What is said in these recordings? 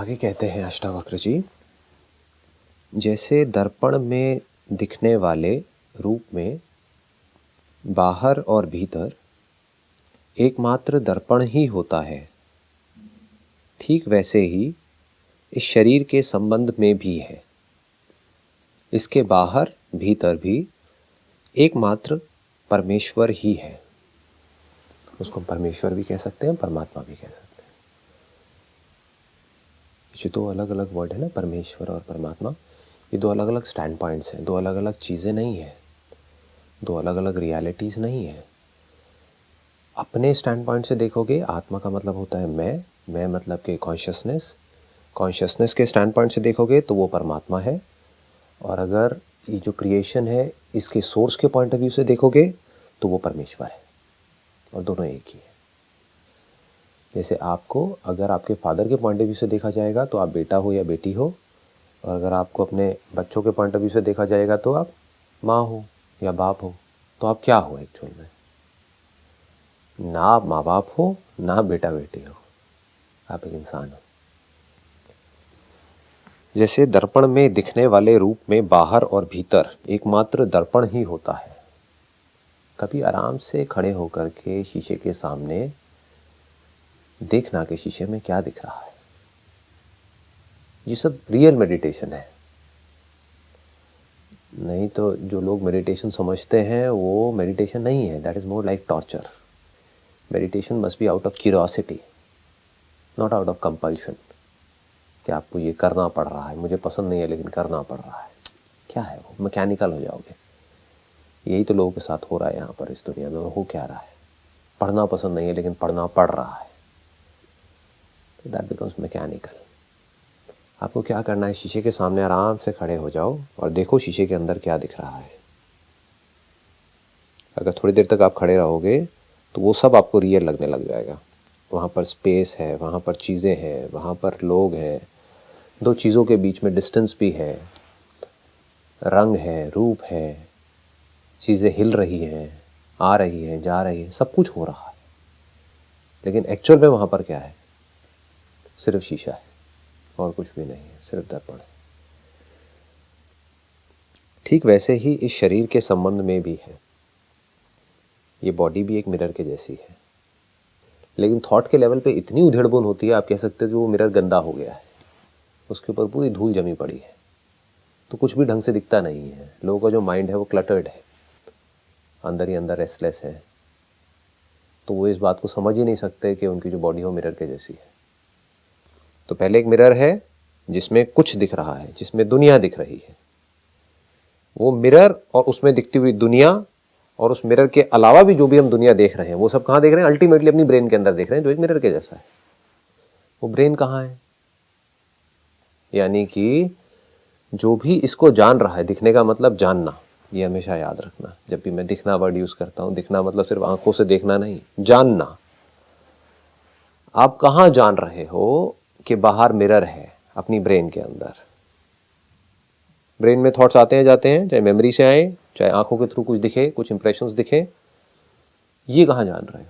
आगे कहते हैं अष्टावक्र जी, जैसे दर्पण में दिखने वाले रूप में बाहर और भीतर एकमात्र दर्पण ही होता है, ठीक वैसे ही इस शरीर के संबंध में भी है। इसके बाहर भीतर भी एकमात्र परमेश्वर ही है। उसको परमेश्वर भी कह सकते हैं, परमात्मा भी कह सकते हैं। ये दो अलग अलग वर्ड है ना, परमेश्वर और परमात्मा। ये दो अलग अलग स्टैंड पॉइंट्स हैं, दो अलग अलग चीज़ें नहीं हैं, दो अलग अलग रियलिटीज़ नहीं है। अपने स्टैंड पॉइंट से देखोगे, आत्मा का मतलब होता है मैं मतलब कि कॉन्शियसनेस के स्टैंड पॉइंट से देखोगे तो वो परमात्मा है। और अगर ये जो क्रिएशन है इसके सोर्स के पॉइंट ऑफ व्यू से देखोगे तो वो परमेश्वर है, और दोनों एक ही है। जैसे आपको अगर आपके फादर के पॉइंट ऑफ व्यू से देखा जाएगा तो आप बेटा हो या बेटी हो, और अगर आपको अपने बच्चों के पॉइंट ऑफ व्यू से देखा जाएगा तो आप माँ हो या बाप हो। तो आप क्या हो एक्चुअल में? ना आप माँ बाप हो, ना बेटा बेटी हो, आप एक इंसान हो। जैसे दर्पण में दिखने वाले रूप में बाहर और भीतर एकमात्र दर्पण ही होता है। कभी आराम से खड़े होकर के शीशे के सामने देखना कि शीशे में क्या दिख रहा है। ये सब रियल मेडिटेशन है। नहीं तो जो लोग मेडिटेशन समझते हैं वो मेडिटेशन नहीं है, that is more like torture. Meditation must be out of curiosity, not out of compulsion, कि आपको ये करना पड़ रहा है, मुझे पसंद नहीं है लेकिन करना पड़ रहा है। क्या है वो? मैकेनिकल हो जाओगे। यही तो लोगों के साथ हो रहा है यहाँ पर इस दुनिया में। हो क्या रहा है? पढ़ना पसंद नहीं है लेकिन पढ़ना पड़ रहा है, दैट बिकम्स मैकेनिकल। आपको क्या करना है? शीशे के सामने आराम से खड़े हो जाओ और देखो शीशे के अंदर क्या दिख रहा है। अगर थोड़ी देर तक आप खड़े रहोगे तो वो सब आपको रियल लगने लग जाएगा। वहाँ पर स्पेस है, वहाँ पर चीज़ें हैं, वहाँ पर लोग हैं, दो चीज़ों के बीच में डिस्टेंस भी है, रंग है, रूप है, चीज़ें हिल रही हैं, आ रही हैं, जा रही हैं, सब कुछ हो रहा है। लेकिन एक्चुअल में वहाँ पर क्या है? सिर्फ शीशा है और कुछ भी नहीं है, सिर्फ दर्पण है। ठीक वैसे ही इस शरीर के संबंध में भी है। ये बॉडी भी एक मिरर के जैसी है, लेकिन थॉट के लेवल पे इतनी उधेड़बुन होती है, आप कह सकते हो कि वो मिरर गंदा हो गया है, उसके ऊपर पूरी धूल जमी पड़ी है, तो कुछ भी ढंग से दिखता नहीं है। लोगों का जो माइंड है वो क्लटर्ड है, अंदर ही अंदर रेस्टलेस है, तो वो इस बात को समझ ही नहीं सकते कि उनकी जो बॉडी हो मिरर के जैसी है। तो पहले एक मिरर है जिसमें कुछ दिख रहा है, जिसमें दुनिया दिख रही है। वो मिरर और उसमें दिखती हुई दुनिया और उस मिरर के अलावा भी जो भी हम दुनिया देख रहे हैं वो सब कहाँ देख रहे हैं? अल्टीमेटली अपनी ब्रेन के अंदर देख रहे हैं, जो एक मिरर के जैसा है। वो ब्रेन कहाँ है? यानी कि जो भी इसको जान रहा है, दिखने का मतलब जानना, ये हमेशा याद रखना। जब भी मैं दिखना वर्ड यूज करता हूं, दिखना मतलब सिर्फ आंखों से देखना नहीं, जानना। आप कहाँ जान रहे हो कि बाहर मिरर है? अपनी ब्रेन के अंदर। ब्रेन में थॉट्स आते हैं जाते हैं, चाहे मेमोरी से आए, चाहे आंखों के थ्रू कुछ दिखे, कुछ इंप्रेशंस दिखे, ये कहाँ जान रहे हो?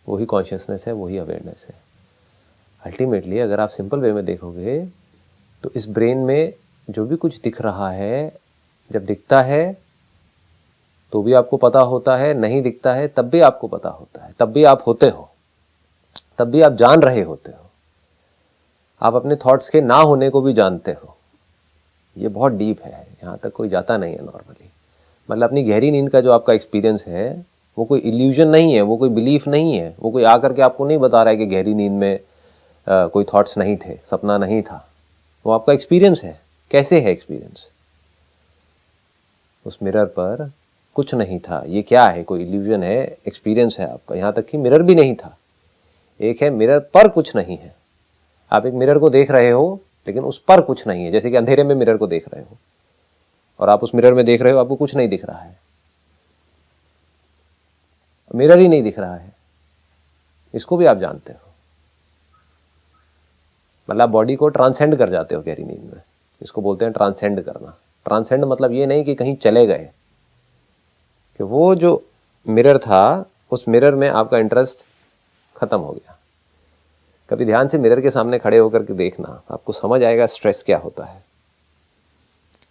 वही कॉन्शियसनेस है, वही अवेयरनेस है। अल्टीमेटली अगर आप सिंपल वे में देखोगे तो इस ब्रेन में जो भी कुछ दिख रहा है, जब दिखता है तो भी आपको पता होता है, नहीं दिखता है तब भी आपको पता होता है, तब भी आप होते हो, तब भी आप जान रहे होते हो। आप अपने थॉट्स के ना होने को भी जानते हो। ये बहुत डीप है, यहाँ तक कोई जाता नहीं है नॉर्मली। मतलब अपनी गहरी नींद का जो आपका एक्सपीरियंस है वो कोई इल्यूजन नहीं है, वो कोई बिलीफ नहीं है, वो कोई आकर के आपको नहीं बता रहा है कि गहरी नींद में कोई थॉट्स नहीं थे, सपना नहीं था। वो आपका एक्सपीरियंस है। कैसे है एक्सपीरियंस? उस मिरर पर कुछ नहीं था। ये क्या है? कोई इल्यूजन है? एक्सपीरियंस है आपका। यहाँ तक कि मिरर भी नहीं था। एक है मिरर पर कुछ नहीं है। आप एक मिरर को देख रहे हो लेकिन उस पर कुछ नहीं है। जैसे कि अंधेरे में मिरर को देख रहे हो और आप उस मिरर में देख रहे हो, आपको कुछ नहीं दिख रहा है, मिरर ही नहीं दिख रहा है। इसको भी आप जानते हो। मतलब बॉडी को ट्रांसेंड कर जाते हो गहरी नींद में। इसको बोलते हैं ट्रांसेंड करना। ट्रांसेंड मतलब ये नहीं कि कहीं चले गए, कि वो जो मिरर था उस मिरर में आपका इंटरेस्ट खत्म हो गया। कभी ध्यान से मिरर के सामने खड़े होकर के देखना, आपको समझ आएगा स्ट्रेस क्या होता है,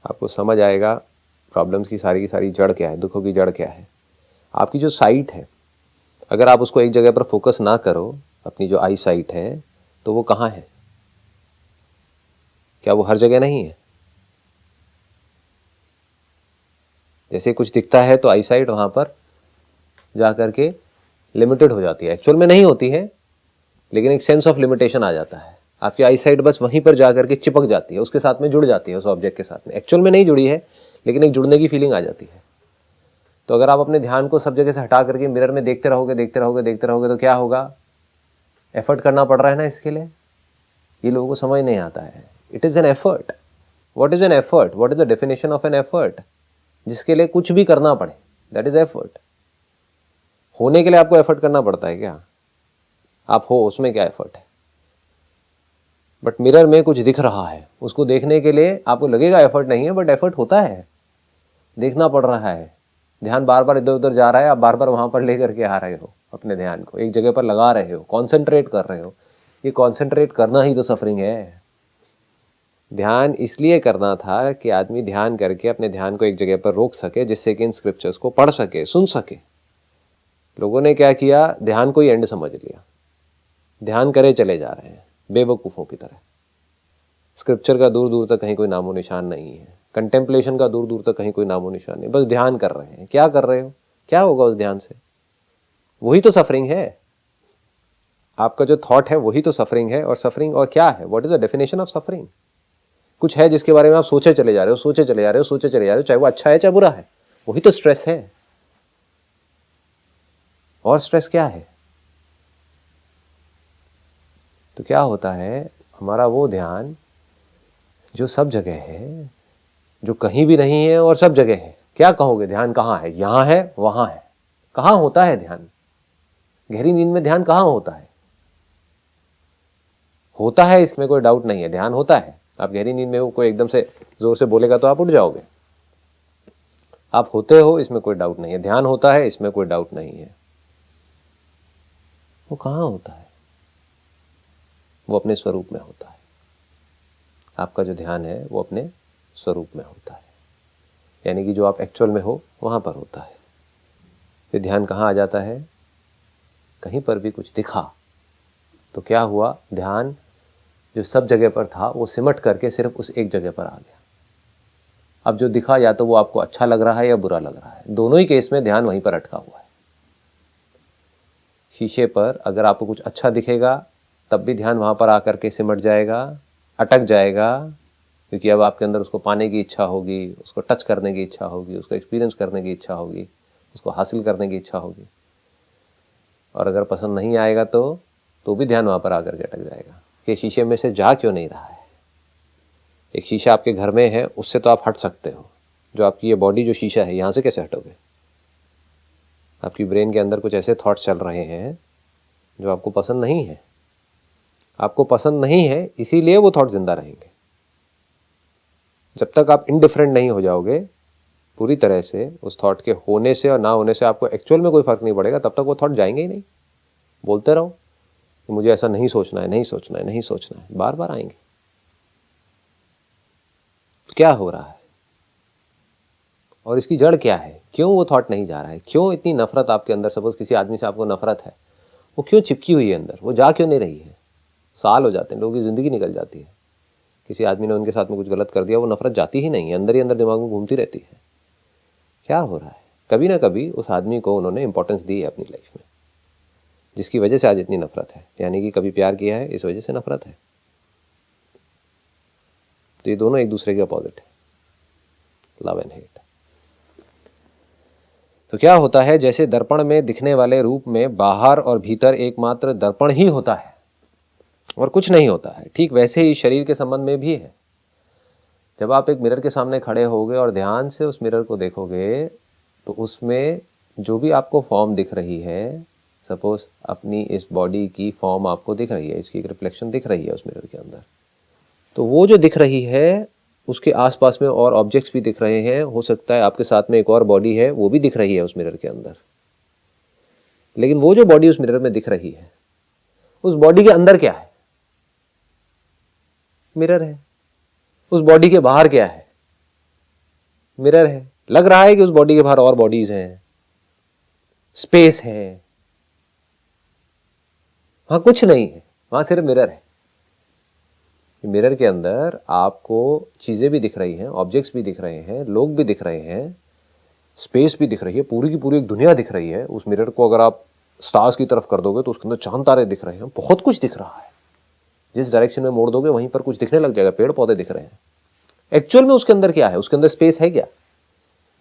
आपको समझ आएगा प्रॉब्लम्स की सारी जड़ क्या है, दुखों की जड़ क्या है। आपकी जो साइट है, अगर आप उसको एक जगह पर फोकस ना करो, अपनी जो आई साइट है, तो वो कहाँ है? क्या वो हर जगह नहीं है? जैसे कुछ दिखता है तो आई साइट वहाँ पर जा करके लिमिटेड हो जाती है, एक्चुअल में नहीं होती है, लेकिन एक सेंस ऑफ लिमिटेशन आ जाता है। आपकी आई साइट बस वहीं पर जा करके चिपक जाती है, उसके साथ में जुड़ जाती है, उस ऑब्जेक्ट के साथ में। एक्चुअल में नहीं जुड़ी है, लेकिन एक जुड़ने की फीलिंग आ जाती है। तो अगर आप अपने ध्यान को सब जगह से हटा करके मिरर में देखते रहोगे तो क्या होगा? एफर्ट करना पड़ रहा है ना इसके लिए। ये लोगों को समझ नहीं आता है। It is an effort. What is an effort? What is the definition of an effort? जिसके लिए कुछ भी करना पड़े, दैट इज एफर्ट। होने के लिए आपको एफर्ट करना पड़ता है क्या? आप हो, उसमें क्या एफर्ट है? बट मिरर में कुछ दिख रहा है, उसको देखने के लिए आपको लगेगा एफर्ट नहीं है, बट एफर्ट होता है, देखना पड़ रहा है। ध्यान बार बार इधर उधर जा रहा है, आप बार बार वहां पर लेकर के आ रहे हो, अपने ध्यान को एक जगह पर लगा रहे हो, कॉन्सेंट्रेट कर रहे हो। ये कॉन्सेंट्रेट करना ही तो सफरिंग है। ध्यान इसलिए करना था कि आदमी ध्यान करके अपने ध्यान को एक जगह पर रोक सके, जिससे कि इन स्क्रिप्चर्स को पढ़ सके, सुन सके। लोगों ने क्या किया? ध्यान को ही एंड समझ लिया, ध्यान करे चले जा रहे हैं बेवकूफ़ों की तरह। स्क्रिप्चर का दूर दूर तक कहीं कोई नामो निशान नहीं है, कंटेम्पलेशन का दूर दूर तक कहीं कोई नामो निशान नहीं, बस ध्यान कर रहे हैं। क्या कर रहे हो? क्या होगा उस ध्यान से? वही तो सफरिंग है। आपका जो थॉट है वही तो सफरिंग है। और सफरिंग और क्या है? What is the definition of suffering? कुछ है जिसके बारे में आप सोचे चले जा रहे हो, चाहे वो अच्छा है चाहे बुरा है, वही तो स्ट्रेस है। और स्ट्रेस क्या है? तो क्या होता है, हमारा वो ध्यान जो सब जगह है, जो कहीं भी नहीं है और सब जगह है। क्या कहोगे? ध्यान कहाँ है? यहां है, वहां है। कहाँ होता है ध्यान? गहरी नींद में ध्यान कहाँ होता है? होता है, इसमें कोई डाउट नहीं है, ध्यान होता है। आप गहरी नींद में कोई एकदम से जोर से बोलेगा तो आप उठ जाओगे। आप होते हो, इसमें कोई डाउट नहीं है। ध्यान होता है, इसमें कोई डाउट नहीं है। वो कहाँ होता है? वो अपने स्वरूप में होता है। आपका जो ध्यान है वो अपने स्वरूप में होता है, यानी कि जो आप एक्चुअल में हो वहां पर होता है। फिर ध्यान कहाँ आ जाता है? कहीं पर भी कुछ दिखा तो क्या हुआ? ध्यान जो सब जगह पर था वो सिमट करके सिर्फ उस एक जगह पर आ गया। अब जो दिखा, या तो वो आपको अच्छा लग रहा है या बुरा लग रहा है, दोनों ही केस में ध्यान वहीं पर अटका हुआ है। शीशे पर अगर आपको कुछ अच्छा दिखेगा तब भी ध्यान वहाँ पर आकर के सिमट जाएगा, अटक जाएगा, क्योंकि अब आपके अंदर उसको पाने की इच्छा होगी, उसको टच करने की इच्छा होगी, उसको एक्सपीरियंस करने की इच्छा होगी, उसको हासिल करने की इच्छा होगी। और अगर पसंद नहीं आएगा तो भी ध्यान वहाँ पर आकर के अटक जाएगा कि शीशे में से जा क्यों नहीं रहा है। एक शीशा आपके घर में है, उससे तो आप हट सकते हो। जो आपकी ये बॉडी जो शीशा है, यहाँ से कैसे हटोगे? आपकी ब्रेन के अंदर कुछ ऐसे थॉट्स चल रहे हैं जो आपको पसंद नहीं है। आपको पसंद नहीं है इसीलिए वो थॉट जिंदा रहेंगे। जब तक आप इनडिफरेंट नहीं हो जाओगे पूरी तरह से, उस थॉट के होने से और ना होने से आपको एक्चुअल में कोई फर्क नहीं पड़ेगा, तब तक वो थॉट जाएंगे ही नहीं। बोलते रहो कि मुझे ऐसा नहीं सोचना है, नहीं सोचना है, नहीं सोचना है, बार बार आएंगे। क्या हो रहा है और इसकी जड़ क्या है? क्यों वो थॉट नहीं जा रहा है? क्यों इतनी नफरत आपके अंदर? सपोज किसी आदमी से आपको नफरत है, वो क्यों चिपकी हुई है अंदर? वो जा क्यों नहीं रही है? साल हो जाते हैं, लोगों की ज़िंदगी निकल जाती है, किसी आदमी ने उनके साथ में कुछ गलत कर दिया, वो नफरत जाती ही नहीं है, अंदर ही अंदर दिमाग में घूमती रहती है। क्या हो रहा है? कभी ना कभी उस आदमी को उन्होंने इंपॉर्टेंस दी है अपनी लाइफ में, जिसकी वजह से आज इतनी नफरत है। यानी कि कभी प्यार किया है, इस वजह से नफरत है। तो ये दोनों एक दूसरे के अपोजिट है, लव एंड हेट। तो क्या होता है, जैसे दर्पण में दिखने वाले रूप में बाहर और भीतर एकमात्र दर्पण ही होता है और कुछ नहीं होता है, ठीक वैसे ही शरीर के संबंध में भी है। जब आप एक मिरर के सामने खड़े होगे और ध्यान से उस मिरर को देखोगे तो उसमें जो भी आपको फॉर्म दिख रही है, सपोज अपनी इस बॉडी की फॉर्म आपको दिख रही है, इसकी एक रिफ्लेक्शन दिख रही है उस मिरर के अंदर, तो वो जो दिख रही है उसके आसपास में और ऑब्जेक्ट्स भी दिख रहे हैं। हो सकता है आपके साथ में एक और बॉडी है, वो भी दिख रही है उस मिरर के अंदर। लेकिन वो जो बॉडी उस मिरर में दिख रही है, उस बॉडी के अंदर क्या है? मिरर है। उस बॉडी के बाहर क्या है? मिरर है। लग रहा है कि उस बॉडी के बाहर और बॉडीज हैं, स्पेस है, वहां कुछ नहीं है, वहां सिर्फ मिरर है। मिरर के अंदर आपको चीजें भी दिख रही हैं, ऑब्जेक्ट्स भी दिख रहे हैं, लोग भी दिख रहे हैं, स्पेस भी दिख रही है, पूरी की पूरी एक दुनिया दिख रही है। उस मिरर को अगर आप स्टार्स की तरफ कर दोगे तो उसके अंदर चांद तारे दिख रहे हैं, बहुत कुछ दिख रहा है। जिस डायरेक्शन में मोड़ दोगे वहीं पर कुछ दिखने लग जाएगा, पेड़ पौधे दिख रहे हैं। एक्चुअल में उसके अंदर क्या है? उसके अंदर स्पेस है क्या?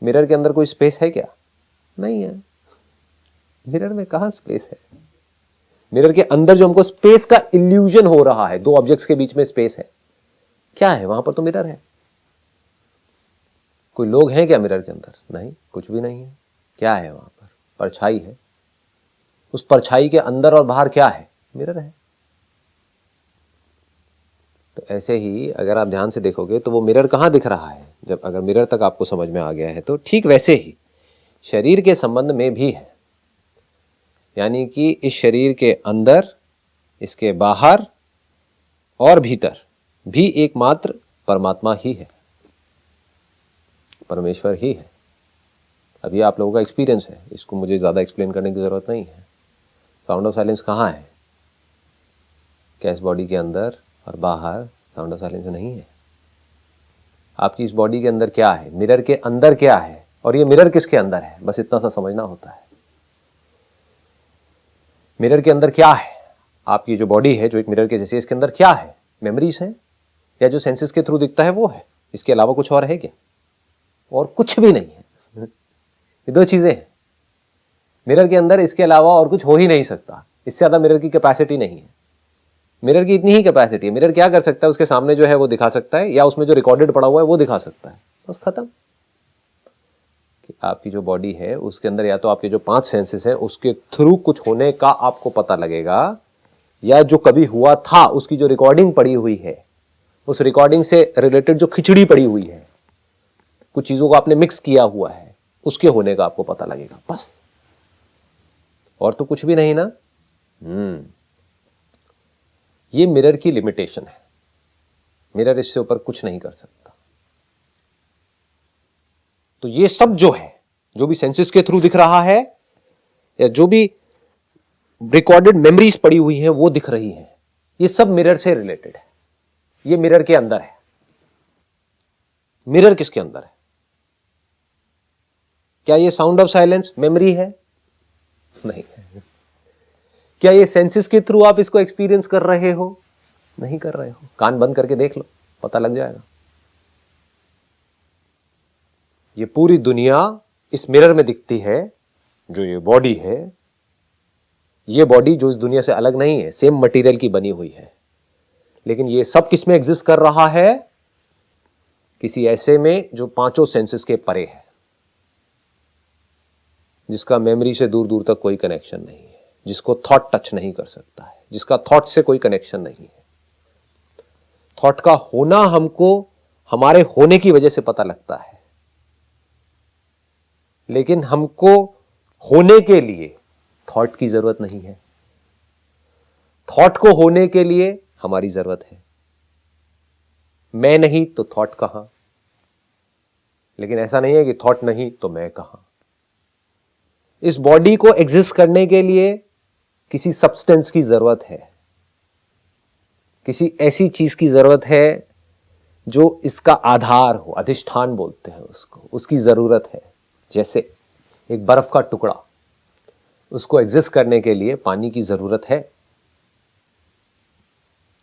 मिरर के अंदर कोई स्पेस है क्या? नहीं है। मिरर में कहां स्पेस है? मिरर के अंदर जो हमको स्पेस का इल्यूजन हो रहा है, दो ऑब्जेक्ट्स के बीच में स्पेस है, क्या है? वहां पर तो मिरर है। कोई लोग हैं क्या मिरर के अंदर? नहीं, कुछ भी नहीं है। क्या है वहां पर? परछाई है। उस परछाई के अंदर और बाहर क्या है? मिरर है। तो ऐसे ही अगर आप ध्यान से देखोगे तो वो मिरर कहां दिख रहा है? जब अगर मिरर तक आपको समझ में आ गया है तो ठीक वैसे ही शरीर के संबंध में भी है। यानी कि इस शरीर के अंदर, इसके बाहर और भीतर भी एकमात्र परमात्मा ही है, परमेश्वर ही है। अब ये आप लोगों का एक्सपीरियंस है, इसको मुझे ज़्यादा एक्सप्लेन करने की ज़रूरत नहीं है। साउंड ऑफ साइलेंस कहाँ है? क्या इस बॉडी के अंदर और बाहर साउंड ऑफ साइलेंस नहीं है? आपकी इस बॉडी के अंदर क्या है? मिरर के अंदर क्या है? और ये मिरर किसके अंदर है? बस इतना सा समझना होता है। मिरर के अंदर क्या है? आपकी जो बॉडी है, जो एक मिरर के जैसे, इसके अंदर क्या है? मेमोरीज है, या जो सेंसेस के थ्रू दिखता है वो है? इसके अलावा कुछ और है क्या? और कुछ भी नहीं है। ये दो चीजें हैं मिरर के अंदर, इसके अलावा और कुछ हो ही नहीं सकता। इससे ज्यादा मिरर की कैपेसिटी नहीं है। मिरर की इतनी ही कैपेसिटी है। मिरर क्या कर सकता है? उसके सामने जो है वो दिखा सकता है, या उसमें जो रिकॉर्डेड पड़ा हुआ है वो दिखा सकता है, बस खत्म। आपकी जो बॉडी है उसके अंदर या तो आपके जो 5 सेंसेस हैं उसके थ्रू कुछ होने का आपको पता लगेगा, या जो कभी हुआ था उसकी जो रिकॉर्डिंग पड़ी हुई है, उस रिकॉर्डिंग से रिलेटेड जो खिचड़ी पड़ी हुई है, कुछ चीजों को आपने मिक्स किया हुआ है, उसके होने का आपको पता लगेगा, बस। और तो कुछ भी नहीं ना। ये मिरर की लिमिटेशन है। मिरर इससे ऊपर कुछ नहीं कर सकता। तो ये सब जो है, जो भी सेंसेस के थ्रू दिख रहा है, या जो भी रिकॉर्डेड मेमोरीज पड़ी हुई है वो दिख रही है, ये सब मिरर से रिलेटेड है। ये मिरर के अंदर है। मिरर किसके अंदर है? क्या ये साउंड ऑफ साइलेंस मेमोरी है? नहीं है। क्या ये सेंसेस के थ्रू आप इसको एक्सपीरियंस कर रहे हो? नहीं कर रहे हो। कान बंद करके देख लो, पता लग जाएगा। ये पूरी दुनिया इस मिरर में दिखती है। जो ये बॉडी है, ये बॉडी जो इस दुनिया से अलग नहीं है, सेम मटेरियल की बनी हुई है, लेकिन ये सब किस में एग्जिस्ट कर रहा है? किसी ऐसे में जो 5 सेंसेस के परे है, जिसका मेमोरी से दूर दूर तक कोई कनेक्शन नहीं है, जिसको थॉट टच नहीं कर सकता है, जिसका थॉट से कोई कनेक्शन नहीं है। थॉट का होना हमको हमारे होने की वजह से पता लगता है, लेकिन हमको होने के लिए थॉट की जरूरत नहीं है। थॉट को होने के लिए हमारी जरूरत है। मैं नहीं तो थॉट कहां? लेकिन ऐसा नहीं है कि थॉट नहीं तो मैं कहां। इस बॉडी को एग्जिस्ट करने के लिए किसी सब्सटेंस की जरूरत है, किसी ऐसी चीज की जरूरत है जो इसका आधार हो, अधिष्ठान बोलते हैं उसको, उसकी जरूरत है। जैसे एक बर्फ का टुकड़ा, उसको एग्जिस्ट करने के लिए पानी की जरूरत है।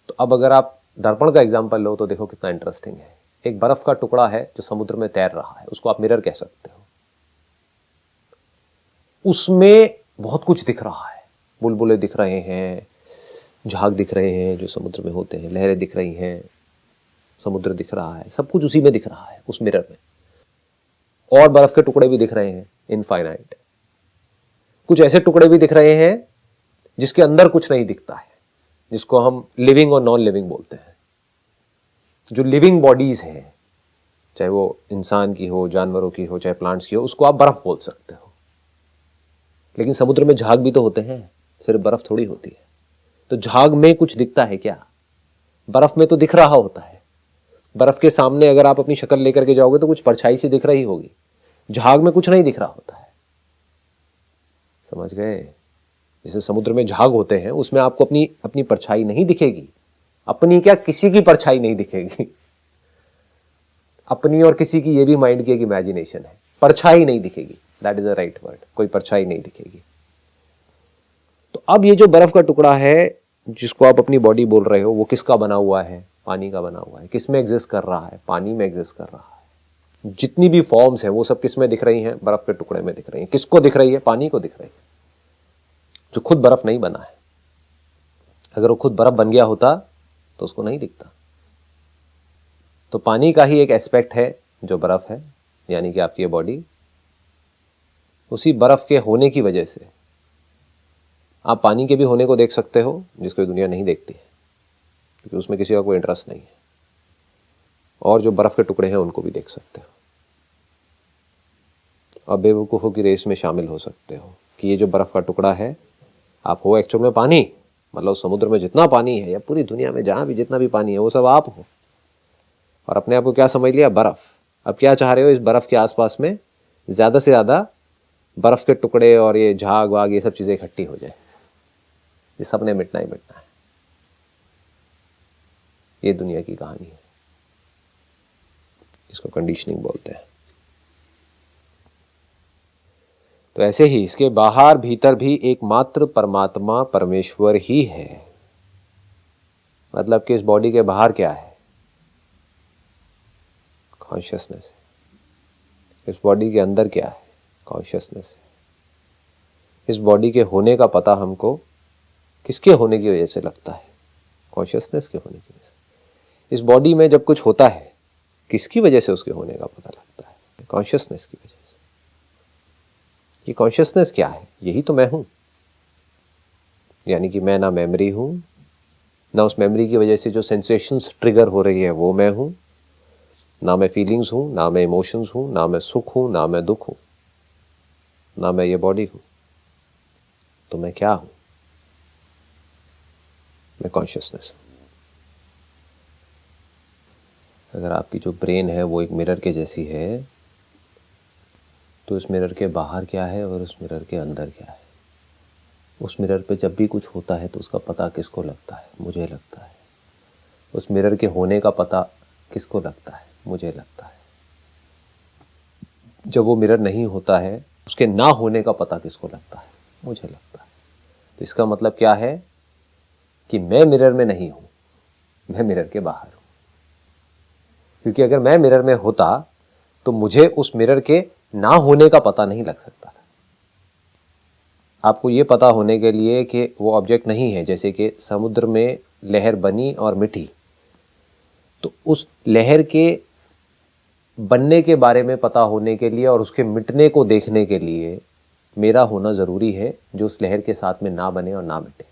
तो अब अगर आप दर्पण का एग्जांपल लो तो देखो कितना इंटरेस्टिंग है। एक बर्फ का टुकड़ा है जो समुद्र में तैर रहा है, उसको आप मिरर कह सकते हो। उसमें बहुत कुछ दिख रहा है, बुलबुले दिख रहे हैं, झाग दिख रहे हैं जो समुद्र में होते हैं, लहरें दिख रही हैं, समुद्र दिख रहा है, सब कुछ उसी में दिख रहा है, उस मिरर में। और बर्फ के टुकड़े भी दिख रहे हैं, इनफाइनाइट। कुछ ऐसे टुकड़े भी दिख रहे हैं जिसके अंदर कुछ नहीं दिखता है, जिसको हम लिविंग और नॉन लिविंग बोलते हैं। जो लिविंग बॉडीज हैं, चाहे वो इंसान की हो, जानवरों की हो, चाहे प्लांट्स की हो, उसको आप बर्फ बोल सकते हो। लेकिन समुद्र में झाग भी तो होते हैं, सिर्फ बर्फ थोड़ी होती है। तो झाग में कुछ दिखता है क्या? बर्फ में तो दिख रहा होता है, बर्फ के सामने अगर आप अपनी शक्ल लेकर के जाओगे तो कुछ परछाई सी दिख रही होगी, झाग में कुछ नहीं दिख रहा होता है। समझ गए? जैसे समुद्र में झाग होते हैं, उसमें आपको अपनी अपनी परछाई नहीं दिखेगी, अपनी क्या किसी की परछाई नहीं दिखेगी। अपनी और किसी की, ये भी माइंड की एक इमेजिनेशन है, परछाई नहीं दिखेगी, that is a right word, कोई परछाई नहीं दिखेगी। तो अब ये जो बर्फ का टुकड़ा है जिसको आप अपनी बॉडी बोल रहे हो, वो किसका बना हुआ है? पानी का बना हुआ है। किस में एग्जिस्ट कर रहा है? पानी में एग्जिस्ट कर रहा है। जितनी भी फॉर्म्स हैं वो सब किस में दिख रही हैं? बर्फ के टुकड़े में दिख रही हैं। किसको दिख रही है? पानी को दिख रही है, जो खुद बर्फ नहीं बना है। अगर वो खुद बर्फ बन गया होता तो उसको नहीं दिखता। तो पानी का ही एक एस्पेक्ट है जो बर्फ है, यानी कि आपकी ये बॉडी, उसी बर्फ के होने की वजह से आप पानी के भी होने को देख सकते हो, जिसको ये दुनिया नहीं देखती है, क्योंकि उसमें किसी का कोई इंटरेस्ट नहीं है। और जो बर्फ के टुकड़े हैं उनको भी देख सकते हो, और बेवकूफ़ों की रेस में शामिल हो सकते हो कि ये जो बर्फ का टुकड़ा है, आप हो एक्चुअल में पानी, मतलब समुद्र में जितना पानी है या पूरी दुनिया में जहाँ भी जितना भी पानी है वो सब आप हो, और अपने आप को क्या समझ लिया? बर्फ। अब क्या चाह रहे हो? इस बर्फ के आसपास में ज़्यादा से ज़्यादा बर्फ के टुकड़े और ये झाग वाग ये सब चीज़ें इकट्ठी हो जाए, ये सब ने मिटना ही मिटना है। ये दुनिया की कहानी है, इसको कंडीशनिंग बोलते हैं। तो ऐसे ही इसके बाहर भीतर भी एकमात्र परमात्मा परमेश्वर ही है। मतलब कि इस बॉडी के बाहर क्या है? कॉन्शियसनेस है। इस बॉडी के अंदर क्या है? कॉन्शियसनेस है। इस बॉडी के होने का पता हमको किसके होने की वजह से लगता है? कॉन्शियसनेस के होने की वजह से। इस बॉडी में जब कुछ होता है, किसकी वजह से उसके होने का पता लगता है? कॉन्शियसनेस की वजह से। ये कॉन्शियसनेस क्या है? यही तो मैं हूं। यानी कि मैं ना मेमोरी हूं, ना उस मेमोरी की वजह से जो सेंसेशंस ट्रिगर हो रही है वो मैं हूं, ना मैं फीलिंग्स हूं, ना मैं इमोशंस हूं, ना मैं सुख हूं, ना मैं दुख हूं, ना मैं ये बॉडी हूं। तो मैं क्या हूं? मैं कॉन्शियसनेस हूं। अगर आपकी जो ब्रेन है वो एक मिरर के जैसी है, तो उस मिरर के बाहर क्या है और उस मिरर के अंदर क्या है? उस मिरर पे जब भी कुछ होता है तो उसका पता किसको लगता है? मुझे लगता है। उस मिरर के होने का पता किसको लगता है? मुझे लगता है। जब वो मिरर नहीं होता है, उसके ना होने का पता किसको लगता है? मुझे लगता है। तो इसका मतलब क्या है कि मैं मिरर में नहीं हूं, मैं मिरर के बाहर हूं। क्योंकि अगर मैं मिरर में होता तो मुझे उस मिरर के ना होने का पता नहीं लग सकता था। आपको ये पता होने के लिए कि वो ऑब्जेक्ट नहीं है, जैसे कि समुद्र में लहर बनी और मिटी, तो उस लहर के बनने के बारे में पता होने के लिए और उसके मिटने को देखने के लिए मेरा होना ज़रूरी है, जो उस लहर के साथ में ना बने और ना मिटे।